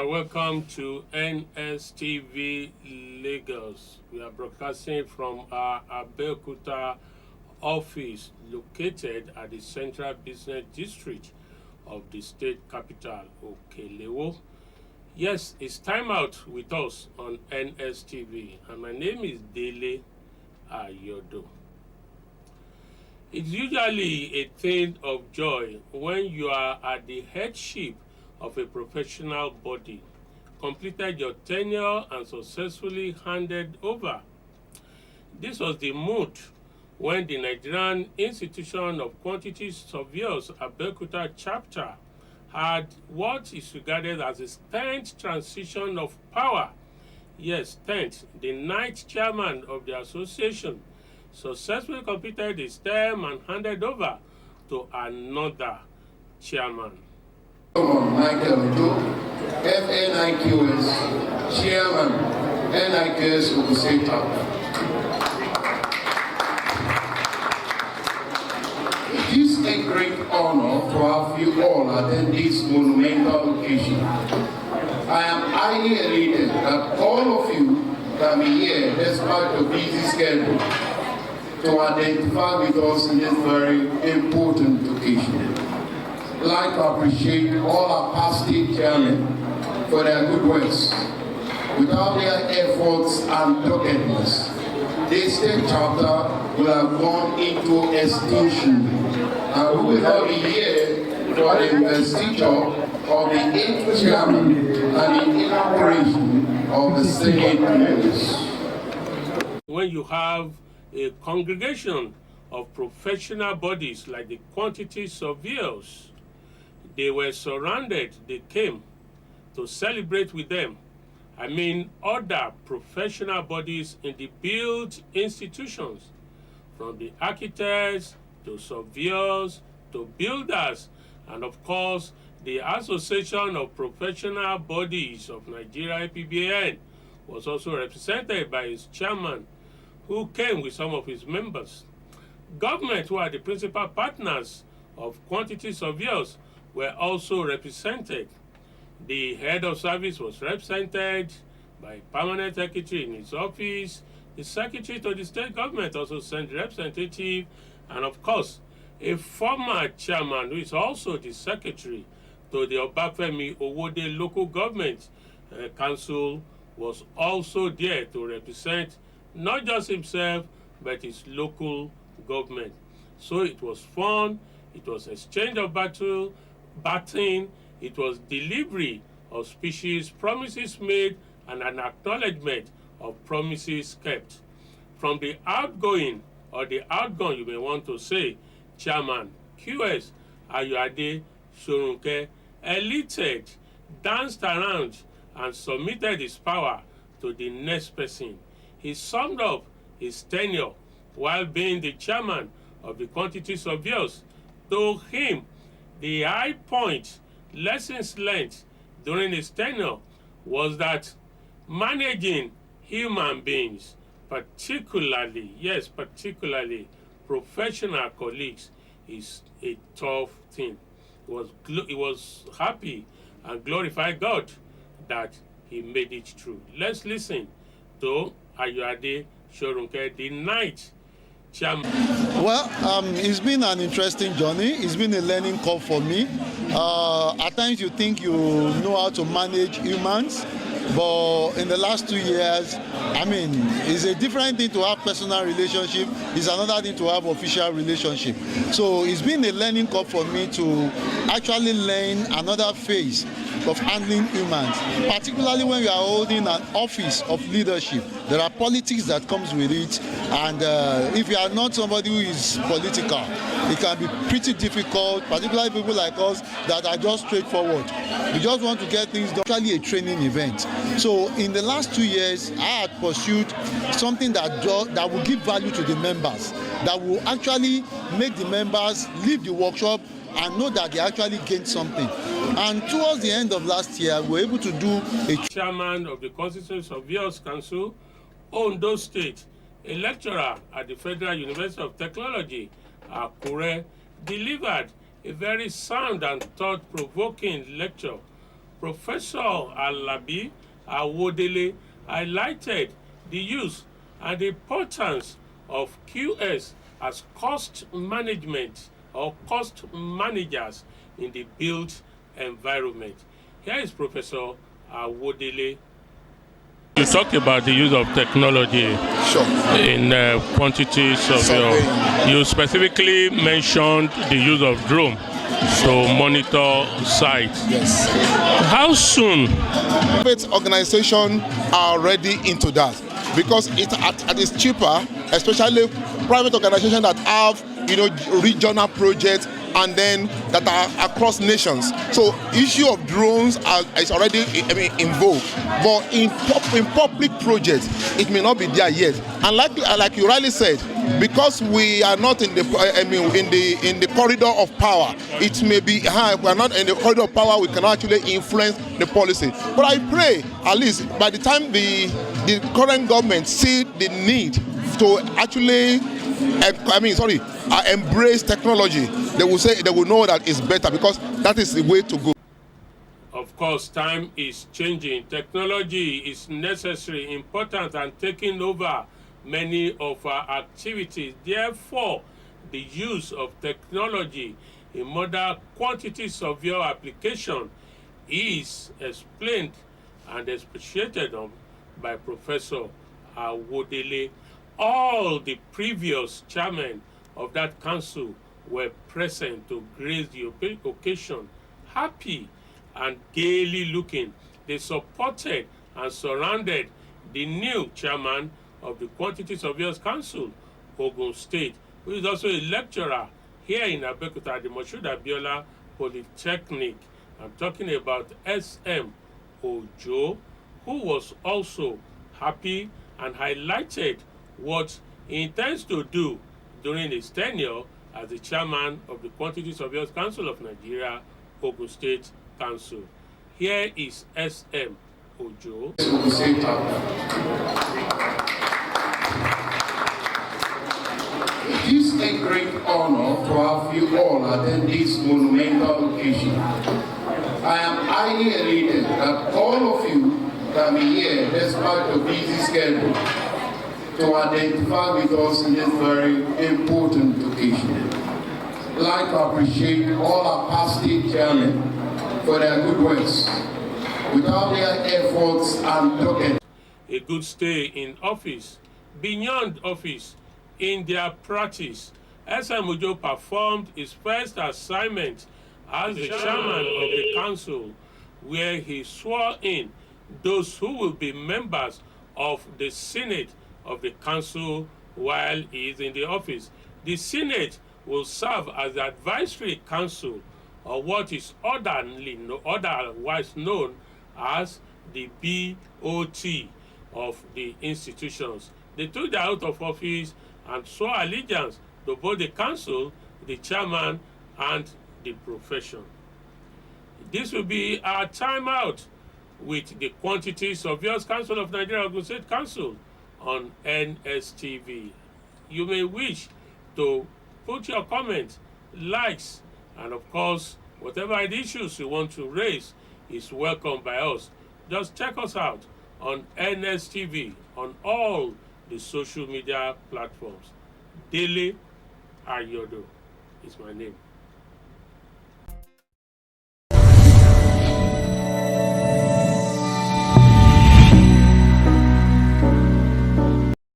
are welcome to Nstv Lagos. We are broadcasting from our Abeokuta office located at the Central Business District of the state capital, Okelewo. Yes, it's time out with us on Nstv, and my name is Dele Ayodo. It's usually a thing of joy when you are at the headship of a professional body, completed your tenure and successfully handed over. This was the mood when the Nigerian Institution of Quantity Surveyors Abeokuta chapter had what is regarded as a 10th transition of power. Yes, 10th. The 9th chairman of the association successfully completed his term and handed over to another chairman. Michael Joe, FNIQS, Chairman, NIQS Ogun Chapter. It is a great honor to have you all attend this monumental occasion. I am highly elated that all of you can be here despite your busy schedule to identify with us in this very important occasion. I'd like to appreciate all our past state chairmen for their good works. Without their efforts and doggedness, this state chapter will have gone into extinction, and we will not be here for the investiture of the 8th chairman and the inauguration of the Senate members. When you have a congregation of professional bodies like the quantity surveyors, they were surrounded, they came to celebrate with them. I mean, other professional bodies in the built institutions, from the architects to surveyors to builders, and of course, the Association of Professional Bodies of Nigeria, APBN, was also represented by its chairman, who came with some of his members. Government, who are the principal partners of quantity surveyors, were also represented. The head of service was represented by permanent secretary in his office. The secretary to the state government also sent representative, and of course, a former chairman who is also the secretary to the Obafemi Owode local government council was also there to represent not just himself, but his local government. So it was fun, it was exchange of batting, it was delivery of speeches, promises made, and an acknowledgement of promises kept. From the outgoing, or the outgone, you may want to say, Chairman QS Ayoade Sorunke elated, danced around, and submitted his power to the next person. He summed up his tenure while being the chairman of the quantity surveyors. To him, the high point, lessons learned during his tenure was that managing human beings, particularly professional colleagues, is a tough thing. He was happy and glorified God that he made it true. Let's listen to Ayoade Sorunke, the 9th chairman. Well, it's been an interesting journey. It's been a learning curve for me. At times you think you know how to manage humans, but in the last 2 years, I mean, it's a different thing to have personal relationship. It's another thing to have official relationship. So it's been a learning curve for me to actually learn another phase of handling humans, particularly when you are holding an office of leadership. There are politics that comes with it, and if you are not somebody who is political, it can be pretty difficult, particularly people like us that are just straightforward. We just want to get things done. Actually a training event. So in the last 2 years, I had pursued something that will give value to the members, that will actually make the members leave the workshop and know that they actually gained something. And towards the end of last year, we were able to do a chairman of the Constitutional Surveyors Council, Ondo State, a lecturer at the Federal University of Technology, Akure, delivered a very sound and thought-provoking lecture Professor Alabi Awodele highlighted the use and the importance of QS as cost management or cost managers in the built environment. Here is Professor Awodele. You talk about the use of technology in quantity survey. You specifically mentioned the use of drone to monitor sites. Yes. How soon? Private organizations are already into that because it is cheaper, especially private organizations that have regional projects and then that are across nations. So issue of drones is already in vogue, but in public projects it may not be there yet. And like you rightly said, because we are not in the in the corridor of power, it may be we are not in the corridor of power. We cannot actually influence the policy. But I pray at least by the time the current government see the need to actually embrace technology, they will know that it's better because that is the way to go. Of course, time is changing. Technology is necessary, important, and taking over many of our activities. Therefore, the use of technology in modern quantity survey application is explained and appreciated by Professor Awodele. All the previous chairmen of that council were present to grace the occasion, happy and gaily looking. They supported and surrounded the new chairman of the Quantity Surveyors Council, Ogun State, who is also a lecturer here in Abeokuta at the Moshood Abiola Polytechnic. I'm talking about SM Ojo, who was also happy and highlighted what he intends to do during his tenure as the chairman of the Quantity Surveyors Council of Nigeria, Ogun State Council. Here is SM Ojo. It is a great honor to have you all attend this monumental occasion. I am highly elated that all of you can be here despite the busy schedule to identify with us in this very important occasion. I'd like to appreciate all our past state chairmen for their good works. Without their efforts and token. A good stay in office, beyond office, in their practice. SM Ojo performed his first assignment as the chairman of the council, where he swore in those who will be members of the Senate of the council while he is in the office. The Senate will serve as the advisory council, or what is otherwise known as the BOT of the institutions. They took their oath of office and swore allegiance to both the council, the chairman, and the profession. This will be our time out with the Quantity Surveyors Council of Nigeria, Ogun State Council, on Nstv. You may wish to put your comments, likes, and of course, whatever issues you want to raise is welcome by us. Just check us out on Nstv on all the social media platforms. Dele Ayodo is my name.